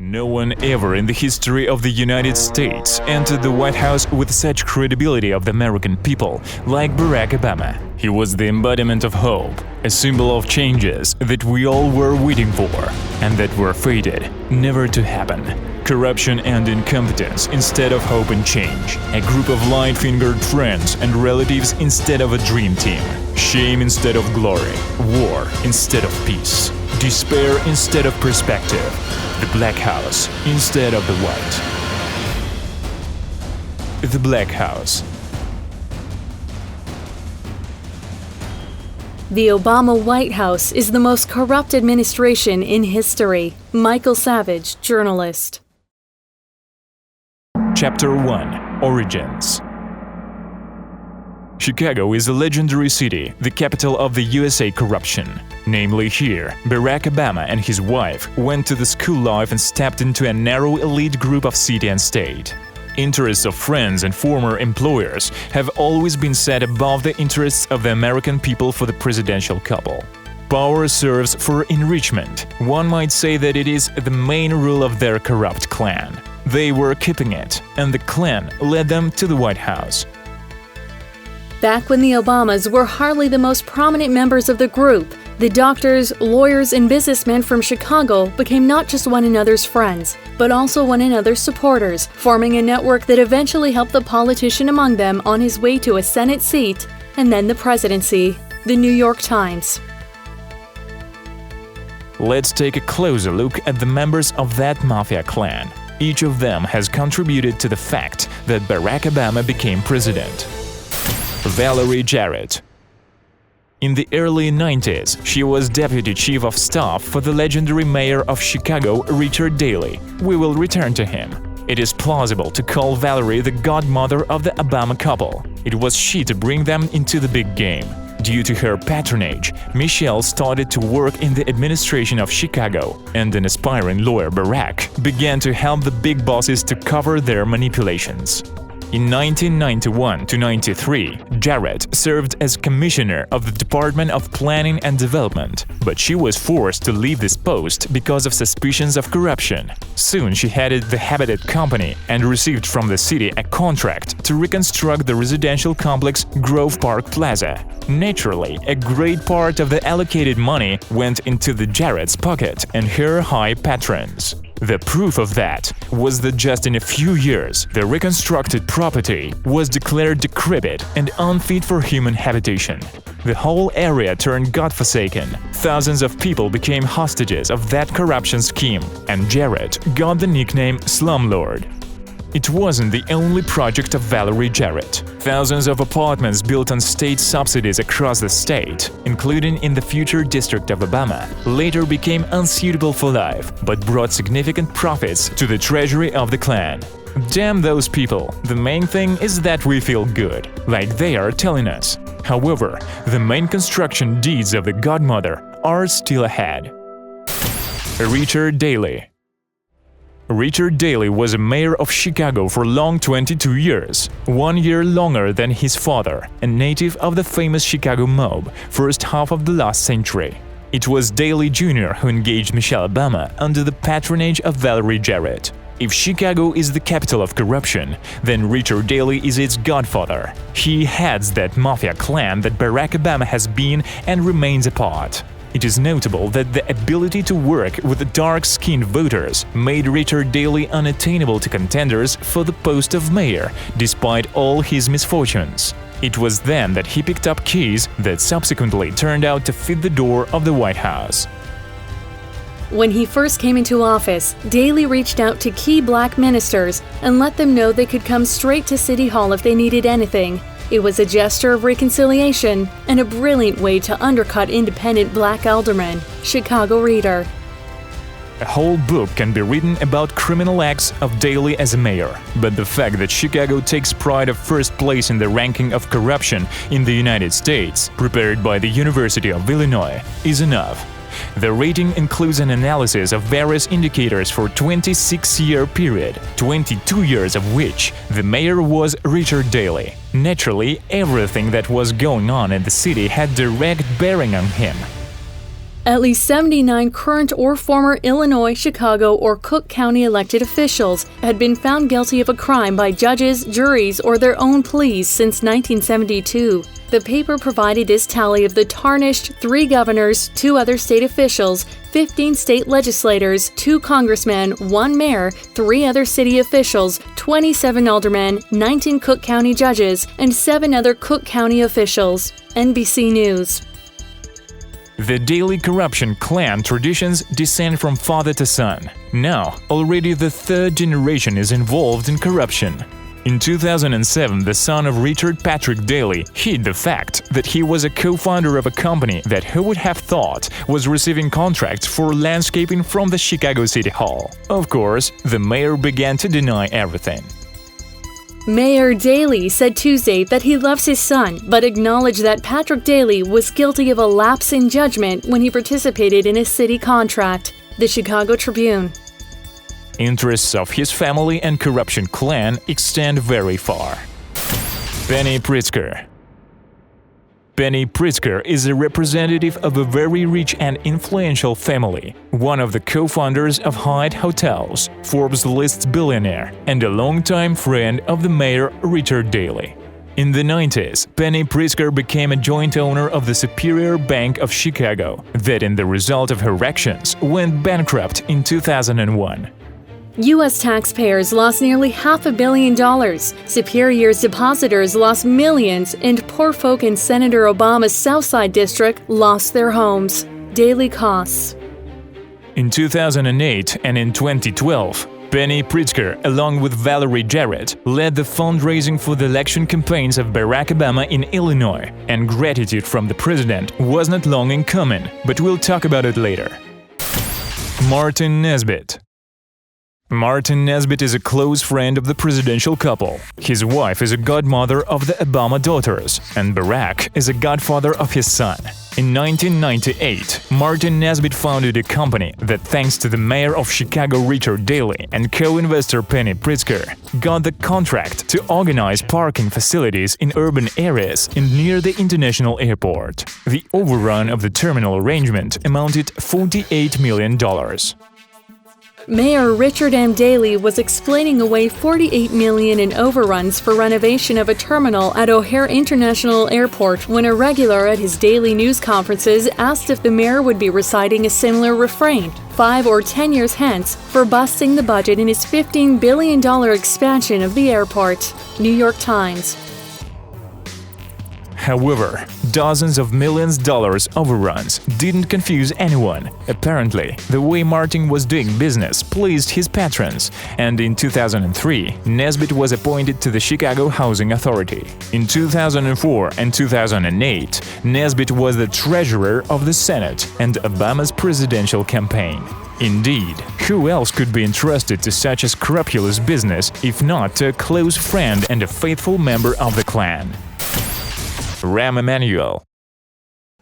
No one ever in the history of the United States entered the White House with such credibility of the American people like Barack Obama. He was the embodiment of hope, a symbol of changes that we all were waiting for and that were fated never to happen. Corruption and incompetence instead of hope and change. A group of light-fingered friends and relatives instead of a dream team. Shame instead of glory. War instead of peace. Despair instead of perspective. The Black House instead of the White. The Black House. The Obama White House is the most corrupt administration in history. Michael Savage, journalist. Chapter 1: Origins. Chicago is a legendary city, the capital of the USA corruption. Namely here, Barack Obama and his wife went to the school life and stepped into a narrow elite group of city and state. Interests of friends and former employers have always been set above the interests of the American people for the presidential couple. Power serves for enrichment. One might say that it is the main rule of their corrupt clan. They were keeping it, and the clan led them to the White House. Back when the Obamas were hardly the most prominent members of the group, the doctors, lawyers, and businessmen from Chicago became not just one another's friends, but also one another's supporters, forming a network that eventually helped the politician among them on his way to a Senate seat and then the presidency. The New York Times. Let's take a closer look at the members of that mafia clan. Each of them has contributed to the fact that Barack Obama became president. Valerie Jarrett. In the early 90s, she was deputy chief of staff for the legendary mayor of Chicago, Richard Daley. We will return to him. It is plausible to call Valerie the godmother of the Obama couple. It was she to bring them into the big game. Due to her patronage, Michelle started to work in the administration of Chicago, and an aspiring lawyer, Barack, began to help the big bosses to cover their manipulations. In 1991–93, Jarrett served as commissioner of the Department of Planning and Development, but she was forced to leave this post because of suspicions of corruption. Soon she headed the Habitat Company and received from the city a contract to reconstruct the residential complex Grove Park Plaza. Naturally, a great part of the allocated money went into the Jarrett's pocket and her high patrons. The proof of that was that just in a few years, the reconstructed property was declared decrepit and unfit for human habitation. The whole area turned godforsaken. Thousands of people became hostages of that corruption scheme, and Jarrett got the nickname Slumlord. It wasn't the only project of Valerie Jarrett. Thousands of apartments built on state subsidies across the state, including in the future district of Obama, later became unsuitable for life, but brought significant profits to the treasury of the clan. Damn those people, the main thing is that we feel good, like they are telling us. However, the main construction deeds of the godmother are still ahead. Richard Daley. Richard Daley was a mayor of Chicago for long 22 years, 1 year longer than his father, a native of the famous Chicago mob, first half of the last century. It was Daley Jr. who engaged Michelle Obama under the patronage of Valerie Jarrett. If Chicago is the capital of corruption, then Richard Daley is its godfather. He heads that mafia clan that Barack Obama has been and remains a part. It is notable that the ability to work with the dark-skinned voters made Richard Daley unattainable to contenders for the post of mayor, despite all his misfortunes. It was then that he picked up keys that subsequently turned out to fit the door of the White House. When he first came into office, Daley reached out to key black ministers and let them know they could come straight to City Hall if they needed anything. It was a gesture of reconciliation and a brilliant way to undercut independent black aldermen. Chicago Reader. A whole book can be written about criminal acts of Daley as a mayor, but the fact that Chicago takes pride of first place in the ranking of corruption in the United States, prepared by the University of Illinois, is enough. The rating includes an analysis of various indicators for a 26-year period, 22 years of which the mayor was Richard Daley. Naturally, everything that was going on in the city had direct bearing on him. At least 79 current or former Illinois, Chicago, or Cook County elected officials had been found guilty of a crime by judges, juries, or their own pleas since 1972. The paper provided this tally of the tarnished 3 governors, 2 other state officials, 15 state legislators, 2 congressmen, 1 mayor, 3 other city officials, 27 aldermen, 19 Cook County judges, and 7 other Cook County officials. NBC News. The Daley corruption clan traditions descend from father to son. Now, already the 3rd generation is involved in corruption. In 2007, the son of Richard Patrick Daley hid the fact that he was a co-founder of a company that who would have thought was receiving contracts for landscaping from the Chicago City Hall. Of course, the mayor began to deny everything. Mayor Daley said Tuesday that he loves his son, but acknowledged that Patrick Daley was guilty of a lapse in judgment when he participated in a city contract. The Chicago Tribune. Interests of his family and corruption clan extend very far. Penny Pritzker. Penny Pritzker is a representative of a very rich and influential family, one of the co-founders of Hyatt Hotels, Forbes lists billionaire, and a longtime friend of the mayor Richard Daley. In the 90s, Penny Pritzker became a joint owner of the Superior Bank of Chicago, that in the result of her actions went bankrupt in 2001. U.S. taxpayers lost nearly $500 million, Superior's depositors lost millions, and poor folk in Senator Obama's Southside District lost their homes. Daily costs. In 2008 and in 2012, Penny Pritzker, along with Valerie Jarrett, led the fundraising for the election campaigns of Barack Obama in Illinois, and gratitude from the president was not long in coming, but we'll talk about it later. Martin Nesbitt. Martin Nesbitt is a close friend of the presidential couple. His wife is a godmother of the Obama daughters, and Barack is a godfather of his son. In 1998, Martin Nesbitt founded a company that, thanks to the mayor of Chicago Richard Daley and co-investor Penny Pritzker, got the contract to organize parking facilities in urban areas and near the international airport. The overrun of the terminal arrangement amounted $48 million. Mayor Richard M. Daley was explaining away $48 million in overruns for renovation of a terminal at O'Hare International Airport when a regular at his daily news conferences asked if the mayor would be reciting a similar refrain 5 or 10 years hence for busting the budget in his $15 billion expansion of the airport. New York Times. However, dozens of millions of dollars overruns didn't confuse anyone. Apparently, the way Martin was doing business pleased his patrons, and in 2003, Nesbitt was appointed to the Chicago Housing Authority. In 2004 and 2008, Nesbitt was the treasurer of the Senate and Obama's presidential campaign. Indeed, who else could be entrusted to such a scrupulous business if not to a close friend and a faithful member of the clan? Rahm Emanuel.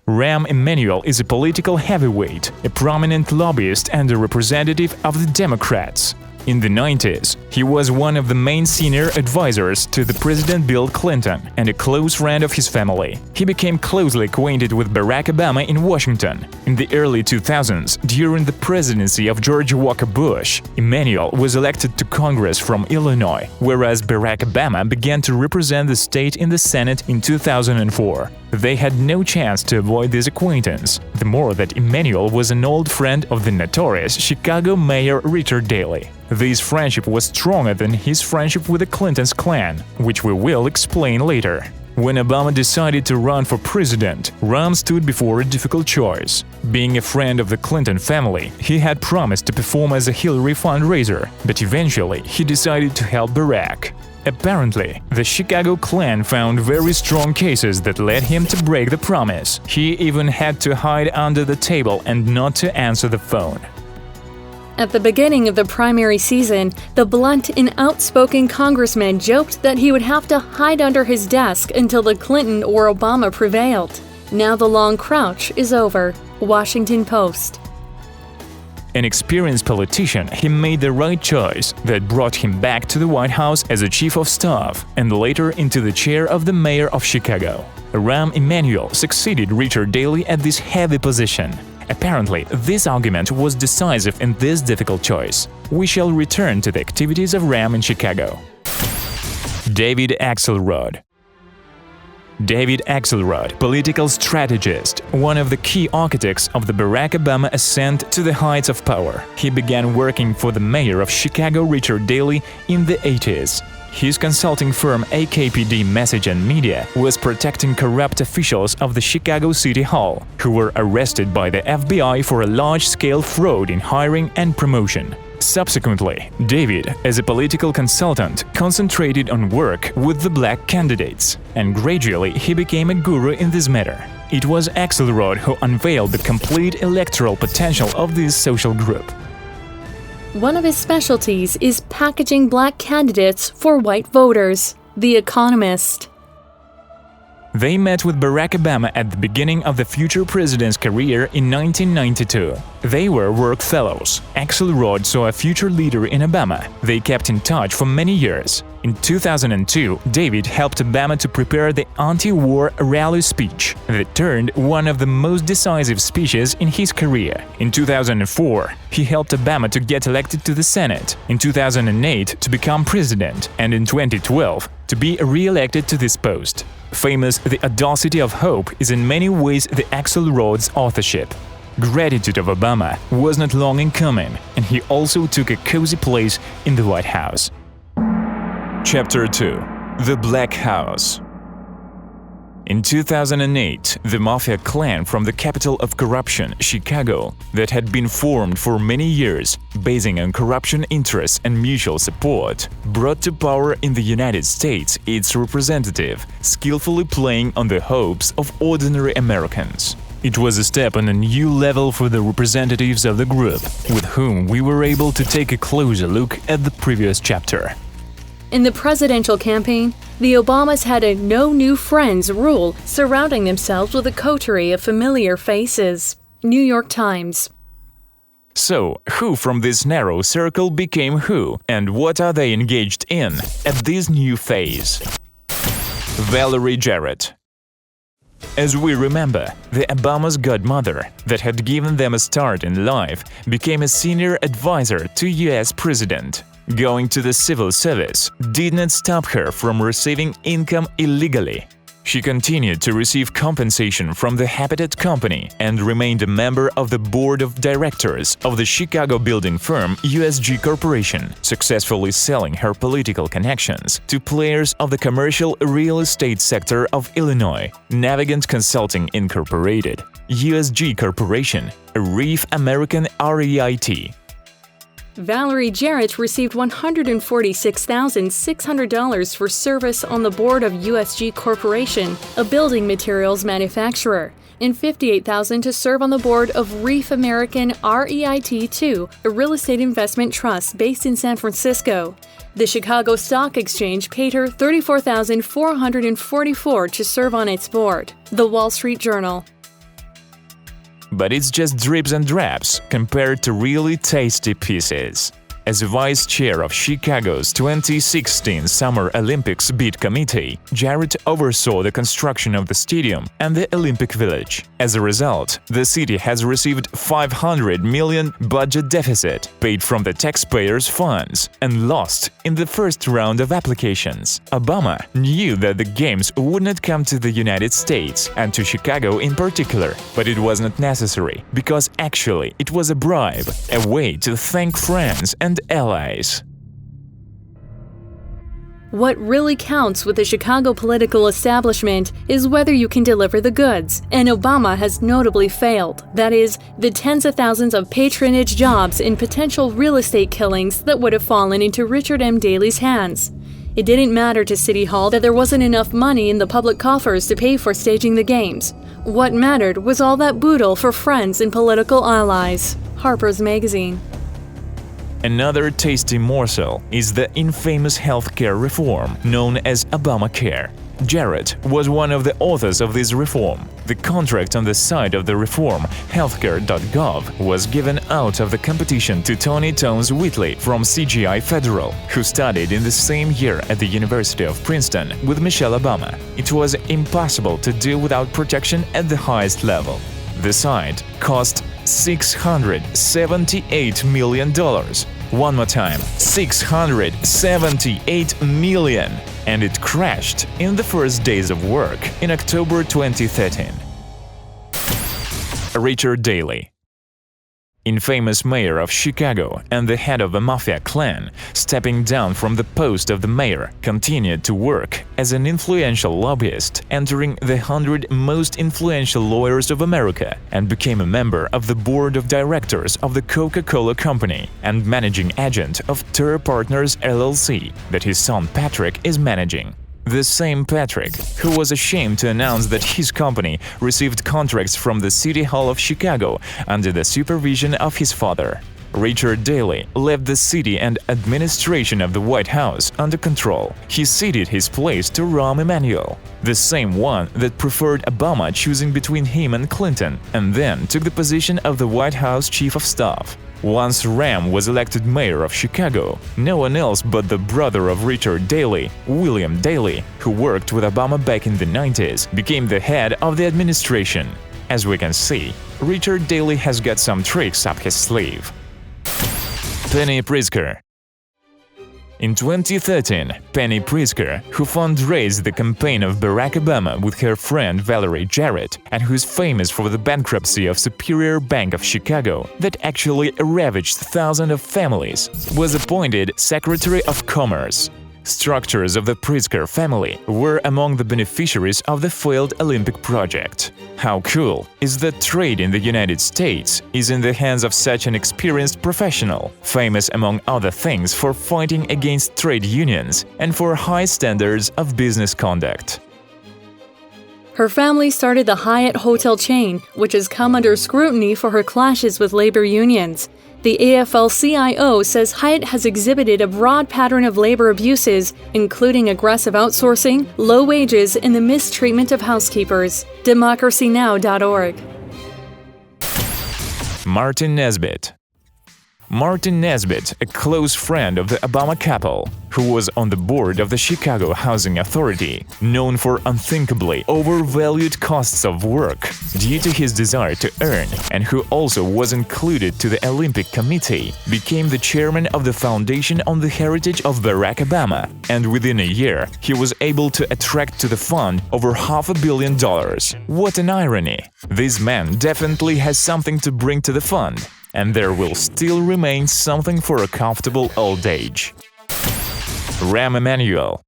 Rahm Emanuel is a political heavyweight, a prominent lobbyist and a representative of the Democrats. In the 90s, he was one of the main senior advisors to the President Bill Clinton and a close friend of his family. He became closely acquainted with Barack Obama in Washington. In the early 2000s, during the presidency of George Walker Bush, Emanuel was elected to Congress from Illinois, whereas Barack Obama began to represent the state in the Senate in 2004. They had no chance to avoid this acquaintance, the more that Emanuel was an old friend of the notorious Chicago Mayor Richard Daley. This friendship was stronger than his friendship with the Clintons' clan, which we will explain later. When Obama decided to run for president, Rahm stood before a difficult choice. Being a friend of the Clinton family, he had promised to perform as a Hillary fundraiser, but eventually he decided to help Barack. Apparently, the Chicago clan found very strong cases that led him to break the promise. He even had to hide under the table and not to answer the phone. At the beginning of the primary season, the blunt and outspoken congressman joked that he would have to hide under his desk until the Clinton or Obama prevailed. Now the long crouch is over. Washington Post. An experienced politician, he made the right choice that brought him back to the White House as a chief of staff and later into the chair of the mayor of Chicago. Rahm Emanuel succeeded Richard Daley at this heavy position. Apparently, this argument was decisive in this difficult choice. We shall return to the activities of Ram in Chicago. David Axelrod. David Axelrod, political strategist, one of the key architects of the Barack Obama ascent to the heights of power. He began working for the mayor of Chicago, Richard Daley, in the 80s. His consulting firm AKPD Message and Media was protecting corrupt officials of the Chicago City Hall, who were arrested by the FBI for a large-scale fraud in hiring and promotion. Subsequently, David, as a political consultant, concentrated on work with the black candidates, and gradually he became a guru in this matter. It was Axelrod who unveiled the complete electoral potential of this social group. One of his specialties is packaging black candidates for white voters. The Economist. They met with Barack Obama at the beginning of the future president's career in 1992. They were work fellows. Axelrod saw a future leader in Obama. They kept in touch for many years. In 2002, David helped Obama to prepare the anti-war rally speech that turned one of the most decisive speeches in his career. In 2004, he helped Obama to get elected to the Senate, in 2008 to become president, and in 2012 to be re-elected to this post. Famous The Audacity of Hope is in many ways the Axelrod's authorship. Gratitude of Obama was not long in coming, and he also took a cozy place in the White House. Chapter 2. The Black House. In 2008, the Mafia clan from the capital of corruption, Chicago, that had been formed for many years, basing on corruption interests and mutual support, brought to power in the United States its representative, skillfully playing on the hopes of ordinary Americans. It was a step on a new level for the representatives of the group, with whom we were able to take a closer look at the previous chapter. In the presidential campaign, the Obamas had a no new friends rule, surrounding themselves with a coterie of familiar faces. New York Times. So, who from this narrow circle became who, and what are they engaged in at this new phase? Valerie Jarrett. As we remember, the Obamas' godmother, that had given them a start in life, became a senior advisor to US President. Going to the civil service did not stop her from receiving income illegally. She continued to receive compensation from the Habitat Company and remained a member of the board of directors of the Chicago building firm USG Corporation, successfully selling her political connections to players of the commercial real estate sector of Illinois, Navigant Consulting Incorporated, USG Corporation, a Reef American REIT. Valerie Jarrett received $146,600 for service on the board of USG Corporation, a building materials manufacturer, and $58,000 to serve on the board of Reef American REIT2, a real estate investment trust based in San Francisco. The Chicago Stock Exchange paid her $34,444 to serve on its board. The Wall Street Journal. But it's just drips and drabs compared to really tasty pieces. As vice chair of Chicago's 2016 Summer Olympics bid committee, Jarrett oversaw the construction of the stadium and the Olympic Village. As a result, the city has received $500 million budget deficit paid from the taxpayers' funds and lost in the first round of applications. Obama knew that the games would not come to the United States and to Chicago in particular, but it was not necessary because actually it was a bribe, a way to thank friends and allies. What really counts with the Chicago political establishment is whether you can deliver the goods, and Obama has notably failed. That is, the tens of thousands of patronage jobs and potential real estate killings that would have fallen into Richard M. Daley's hands. It didn't matter to City Hall that there wasn't enough money in the public coffers to pay for staging the games. What mattered was all that boodle for friends and political allies. Harper's Magazine. Another tasty morsel is the infamous healthcare reform known as Obamacare. Jarrett was one of the authors of this reform. The contract on the side of the reform, healthcare.gov, was given out of the competition to Tony Tones Whitley from CGI Federal, who studied in the same year at the University of Princeton with Michelle Obama. It was impossible to do without protection at the highest level. The site cost $678 million. One more time, $678 million. And it crashed in the first days of work in October 2013. Richard Daley, infamous mayor of Chicago and the head of a mafia clan, stepping down from the post of the mayor, continued to work as an influential lobbyist, entering the 100 most influential lawyers of America, and became a member of the board of directors of the Coca-Cola Company and managing agent of Tur Partners LLC that his son Patrick is managing. The same Patrick, who was ashamed to announce that his company received contracts from the City Hall of Chicago under the supervision of his father. Richard Daley left the city and administration of the White House under control. He ceded his place to Rahm Emanuel, the same one that preferred Obama choosing between him and Clinton, and then took the position of the White House Chief of Staff. Once Rahm was elected mayor of Chicago, no one else but the brother of Richard Daley, William Daley, who worked with Obama back in the 90s, became the head of the administration. As we can see, Richard Daley has got some tricks up his sleeve. Penny Pritzker. In 2013, Penny Pritzker, who fundraised the campaign of Barack Obama with her friend Valerie Jarrett, and who is famous for the bankruptcy of Superior Bank of Chicago that actually ravaged thousands of families, was appointed Secretary of Commerce. Structures of the Pritzker family were among the beneficiaries of the failed Olympic project. How cool is that trade in the United States is in the hands of such an experienced professional, famous among other things for fighting against trade unions and for high standards of business conduct. Her family started the Hyatt hotel chain, which has come under scrutiny for her clashes with labor unions. The AFL-CIO says Hyatt has exhibited a broad pattern of labor abuses, including aggressive outsourcing, low wages, and the mistreatment of housekeepers. DemocracyNow.org. Martin Nesbitt. Martin Nesbitt, a close friend of the Obama couple, who was on the board of the Chicago Housing Authority, known for unthinkably overvalued costs of work due to his desire to earn, and who also was included to the Olympic Committee, became the chairman of the Foundation on the Heritage of Barack Obama, and within a year he was able to attract to the fund over $500 million. What an irony! This man definitely has something to bring to the fund, and there will still remain something for a comfortable old age. Rahm Emanuel.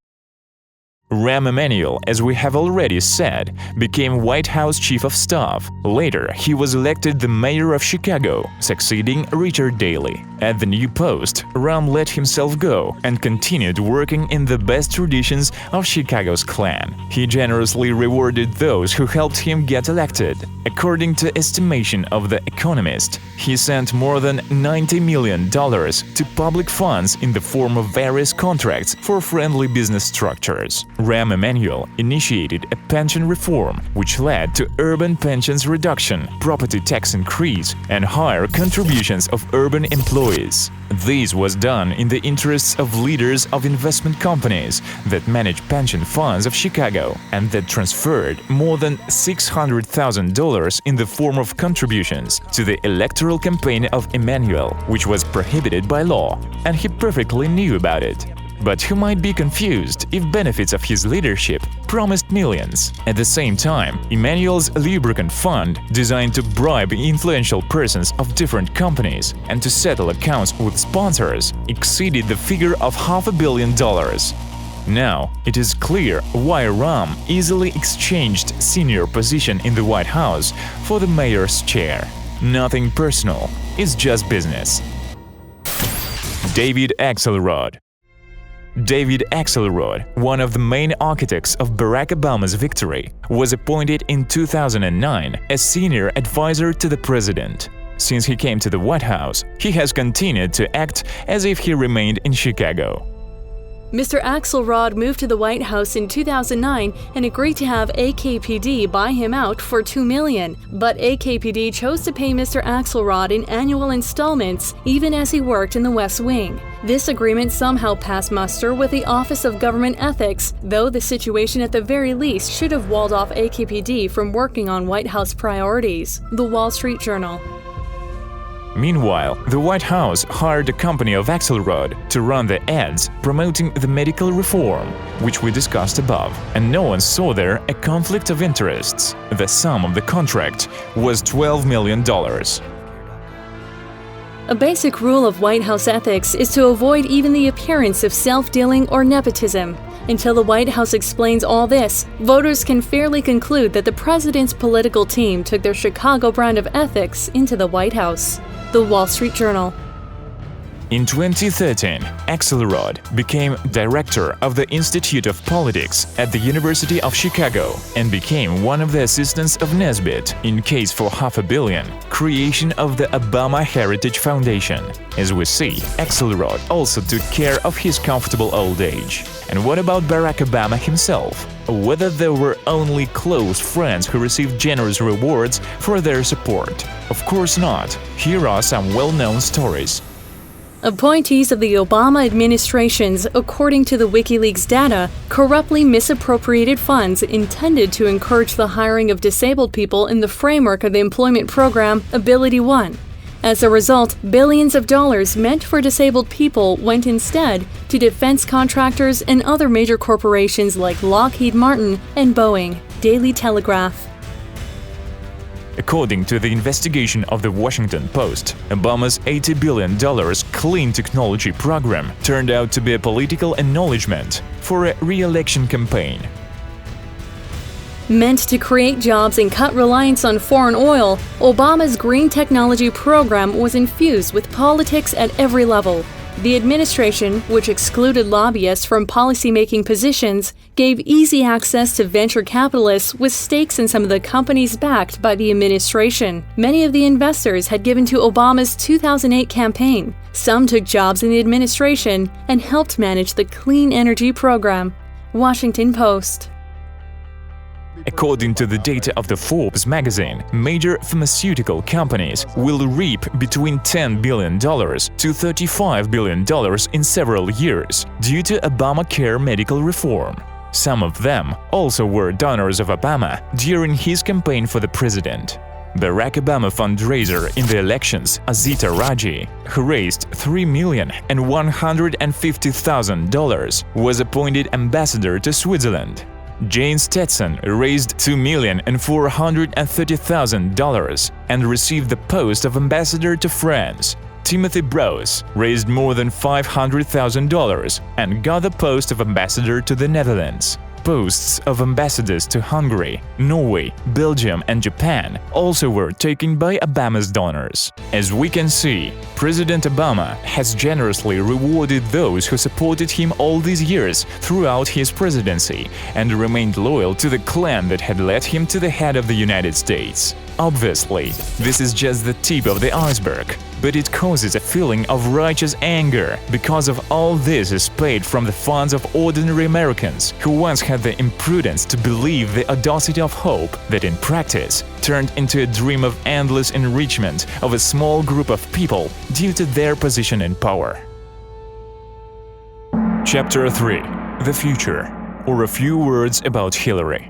Rahm Emanuel, as we have already said, became White House Chief of Staff. Later, he was elected the mayor of Chicago, succeeding Richard Daley. At the new post, Rahm let himself go and continued working in the best traditions of Chicago's Klan. He generously rewarded those who helped him get elected. According to estimation of The Economist, he sent more than $90 million to public funds in the form of various contracts for friendly business structures. Rahm Emanuel initiated a pension reform which led to urban pensions reduction, property tax increase, and higher contributions of urban employees. This was done in the interests of leaders of investment companies that manage pension funds of Chicago and that transferred more than $600,000 in the form of contributions to the electoral campaign of Emanuel, which was prohibited by law, and he perfectly knew about it. But who might be confused if benefits of his leadership promised millions? At the same time, Emanuel's lubricant fund, designed to bribe influential persons of different companies and to settle accounts with sponsors, exceeded the figure of $500 million. Now, it is clear why Rahm easily exchanged senior position in the White House for the mayor's chair. Nothing personal, it's just business. David Axelrod. David Axelrod, one of the main architects of Barack Obama's victory, was appointed in 2009 as senior advisor to the president. Since he came to the White House, he has continued to act as if he remained in Chicago. Mr. Axelrod moved to the White House in 2009 and agreed to have AKPD buy him out for $2 million, but AKPD chose to pay Mr. Axelrod in annual installments even as he worked in the West Wing. This agreement somehow passed muster with the Office of Government Ethics, though the situation at the very least should have walled off AKPD from working on White House priorities. The Wall Street Journal. Meanwhile, the White House hired a company of echelons to run the ads promoting the medical reform, which we discussed above, and no one saw there a conflict of interests. The sum of the contract was $12 million. A basic rule of White House ethics is to avoid even the appearance of self-dealing or nepotism. Until the White House explains all this, voters can fairly conclude that the president's political team took their Chicago brand of ethics into the White House. The Wall Street Journal. In 2013, Axelrod became director of the Institute of Politics at the University of Chicago and became one of the assistants of Nesbitt in case for $500 million creation of the Obama Heritage Foundation. As we see, Axelrod also took care of his comfortable old age. And what about Barack Obama himself? Whether there were only close friends who received generous rewards for their support? Of course not. Here are some well-known stories. Appointees of the Obama administrations, according to the WikiLeaks data, corruptly misappropriated funds intended to encourage the hiring of disabled people in the framework of the employment program Ability One. As a result, billions of dollars meant for disabled people went instead to defense contractors and other major corporations like Lockheed Martin and Boeing. Daily Telegraph. According to the investigation of the Washington Post, Obama's $80 billion clean technology program turned out to be a political acknowledgement for a re-election campaign. Meant to create jobs and cut reliance on foreign oil, Obama's green technology program was infused with politics at every level. The administration, which excluded lobbyists from policymaking positions, gave easy access to venture capitalists with stakes in some of the companies backed by the administration. Many of the investors had given to Obama's 2008 campaign. Some took jobs in the administration and helped manage the clean energy program. Washington Post. According to the data of the Forbes magazine, major pharmaceutical companies will reap between $10 billion to $35 billion in several years due to Obamacare medical reform. Some of them also were donors of Obama during his campaign for the president. Barack Obama fundraiser in the elections, Azita Raji, who raised $3,150,000, was appointed ambassador to Switzerland. Jane Stetson raised $2,430,000 and received the post of ambassador to France. Timothy Brose raised more than $500,000 and got the post of ambassador to the Netherlands. Posts of ambassadors to Hungary, Norway, Belgium and Japan also were taken by Obama's donors. As we can see, President Obama has generously rewarded those who supported him all these years throughout his presidency and remained loyal to the clan that had led him to the head of the United States. Obviously, this is just the tip of the iceberg, but it causes a feeling of righteous anger because of all this is paid from the funds of ordinary Americans who once had the imprudence to believe the audacity of hope that in practice turned into a dream of endless enrichment of a small group of people due to their position in power. Chapter 3: The Future, or a few words about Hillary.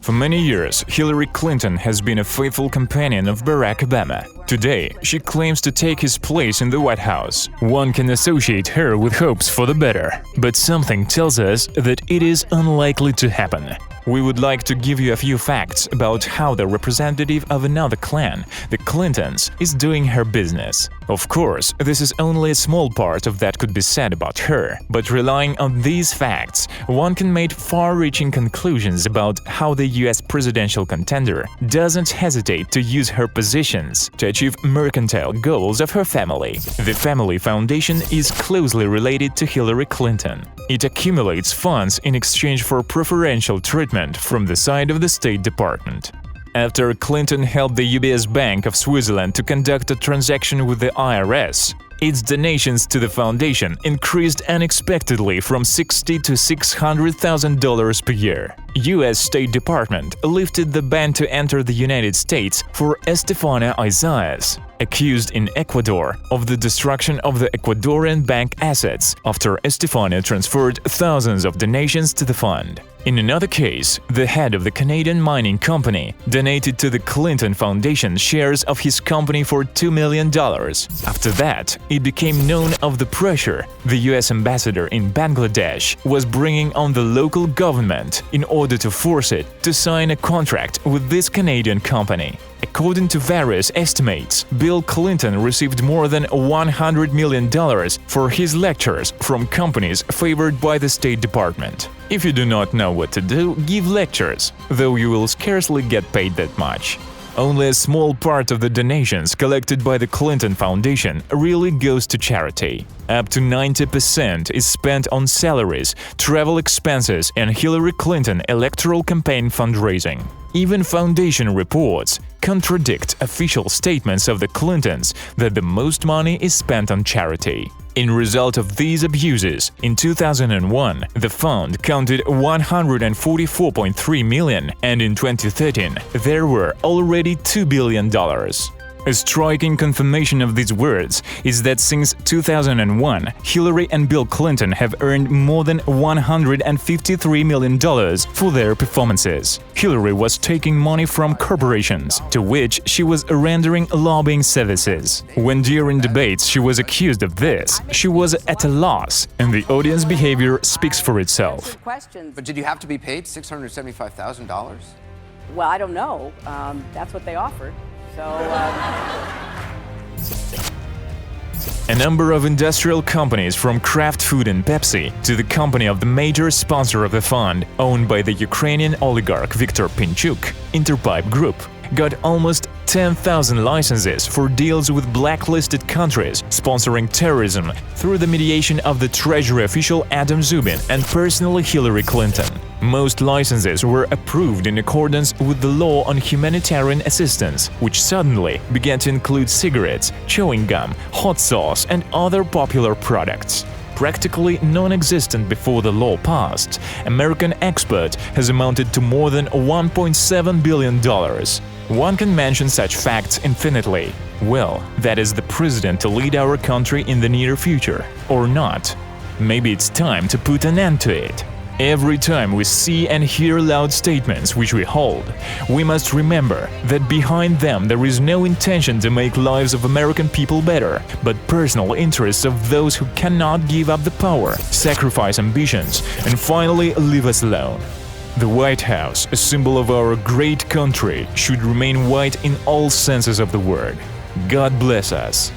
For many years, Hillary Clinton has been a faithful companion of Barack Obama. Today, she claims to take his place in the White House. One can associate her with hopes for the better, but something tells us that it is unlikely to happen. We would like to give you a few facts about how the representative of another clan, the Clintons, is doing her business. Of course, this is only a small part of that could be said about her, but relying on these facts, one can make far-reaching conclusions about how the US presidential contender doesn't hesitate to use her positions to achieve mercantile goals of her family. The family foundation is closely related to Hillary Clinton. It accumulates funds in exchange for preferential treatment from the side of the State Department. After Clinton helped the UBS Bank of Switzerland to conduct a transaction with the IRS, its donations to the foundation increased unexpectedly from $60,000 to $600,000 per year. U.S. State Department lifted the ban to enter the United States for Estefania Isaias, accused in Ecuador of the destruction of the Ecuadorian bank assets after Estefania transferred thousands of donations to the fund. In another case, the head of the Canadian mining company donated to the Clinton Foundation shares of his company for $2 million. After that, it became known of the pressure the US ambassador in Bangladesh was bringing on the local government in order to force it to sign a contract with this Canadian company. According to various estimates, Bill Clinton received more than $100 million for his lectures from companies favored by the State Department. If you do not know what to do, give lectures, though you will scarcely get paid that much. Only a small part of the donations collected by the Clinton Foundation really goes to charity. Up to 90% is spent on salaries, travel expenses, and Hillary Clinton electoral campaign fundraising. Even foundation reports contradict official statements of the Clintons that the most money is spent on charity. In result of these abuses, in 2001, the fund counted 144.3 million, and in 2013, there were already $2 billion. A striking confirmation of these words is that since 2001, Hillary and Bill Clinton have earned more than $153 million for their performances. Hillary was taking money from corporations, to which she was rendering lobbying services. When during debates she was accused of this, she was at a loss, and the audience behavior speaks for itself. But did you have to be paid $675,000? Well, I don't know. That's what they offered. So, A number of industrial companies, from Kraft Food and Pepsi to the company of the major sponsor of the fund, owned by the Ukrainian oligarch Viktor Pinchuk, Interpipe Group, got almost 10,000 licenses for deals with blacklisted countries sponsoring terrorism through the mediation of the Treasury official Adam Zubin and personally Hillary Clinton. Most licenses were approved in accordance with the law on humanitarian assistance, which suddenly began to include cigarettes, chewing gum, hot sauce, and other popular products. Practically non-existent before the law passed, American export has amounted to more than $1.7 billion. One can mention such facts infinitely. Well, that is the president to lead our country in the near future, or not. Maybe it's time to put an end to it. Every time we see and hear loud statements which we hold, we must remember that behind them there is no intention to make lives of American people better, but personal interests of those who cannot give up the power, sacrifice ambitions, and finally leave us alone. The White House, a symbol of our great country, should remain white in all senses of the word. God bless us.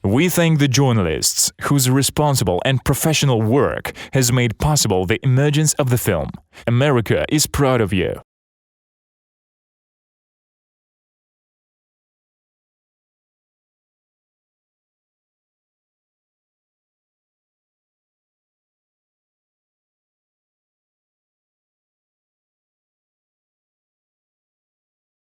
We thank the journalists whose responsible and professional work has made possible the emergence of the film. America is proud of you.